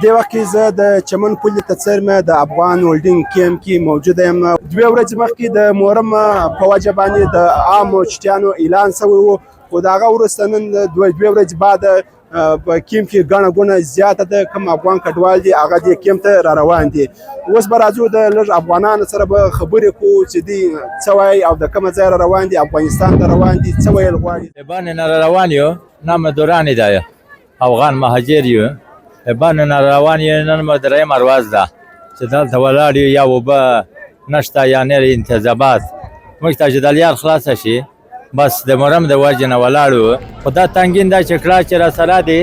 دې وخت کې زه د چمن پولې ته څرمه د افغان هولډینګ کیمپ کې موجوده یم. 2 ورځې مخکې د محرم په وجه باندې د عامو چټیانو اعلان شوی و، خو د هغه وروسته نن 2 ورځې بعد په کیمپ کې ګڼه ګوڼه زیاته ده. کوم افغان کډوال دي هغه دې کیمپ ته را روان دي. اوس به راځو د لږ افغانانو سره به خبرې کوو چې دوی څه وایي او د کومه ځای را روان دي، افغانستان ته روان دي، څه ویل غواړي. بان را روان یو، نام دوران دی، افغان مهاجر یو. بان را روان یو، نن مو درېیم ورځ ده چې دلته ولاړ یو، یا اوبه نشته یا نور انتظامات. موږ ته چې د لیار خلاصه شي بس د محرم د وجې نه ولاړ وو، خو دا تنګین دا چې کړه چې راسره دی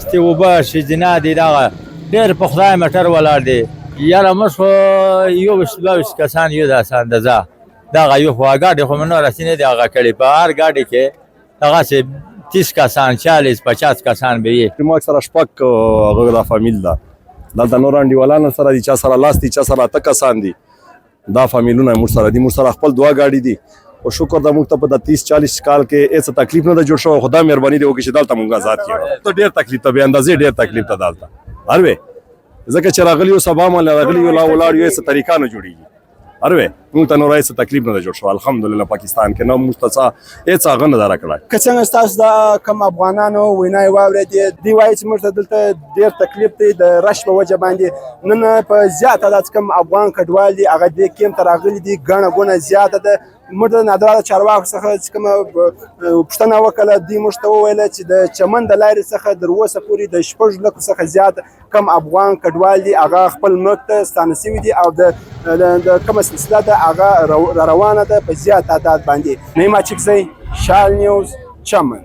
ستې اوبه ښځینه دي، دغه ډېر په خدای موټر ولاړ دی. یاره موږ خو 21-22 کسان یو داسې اندازه، دغه یو خو ګاډي خو مې نور هسې نه دي هغه کړي، په هر ګاډي کې دغسې 30 کسان 40-50 کسان به وي. زموږ سره شپږ هغه دا فامیل ده، دلته نور انډیوالان سره دي، چا سره لاس دي، چا سره 8 کسان دي. دا فامیلونه موږ سره دي، موږ سره خپل 2 ګاډي دي. او شکر ده موږ ته په 30-40 کال کې هېڅ تکلیف نه ده جوړ شوی. خو دا مهرباني دې وکړي چې دلته موږ آزاد کړو. ته ډېر تکلیف ته بې اندازې ډېر تکلیف ته دلته هر وی، ځکه چې راغلي یو سبا مال راغلي یو لا ولاړ یو هېڅ طریقه نه جوړېږي. هر وی موږ ته نور هېڅ تکلیف نه ده جوړ شوی الحمدلله پاکستان کې، نه موږ ته څه هېڅ هغه نه ده راکړی. که څنګه ستاسو د کوم افغانانو ویناوې واورېدې، دوی وایي چې موږ ته دلته ډېر تکلیف دی د رش په وجه باندې. نن په زیات تعداد کوم افغان کډوال دي هغه دې کیمپ ته راغلي دي، ګڼه ګوڼه زیاته ده. موږ د نادراله چارواکو څخه چې کومه پوښتنه وکړه، دوی موږ ته وویله چې د چمن د لارې څخه تر اوسه پورې د 6 لکو څخه زیات کم افغان کډوال دي هغه خپل ملک ته ستانه شوي دي، او د کومه سلسله ده هغه را روانه ده په زیات تعداد باندې. نعیم اچکزی، شال نیوز، چمن.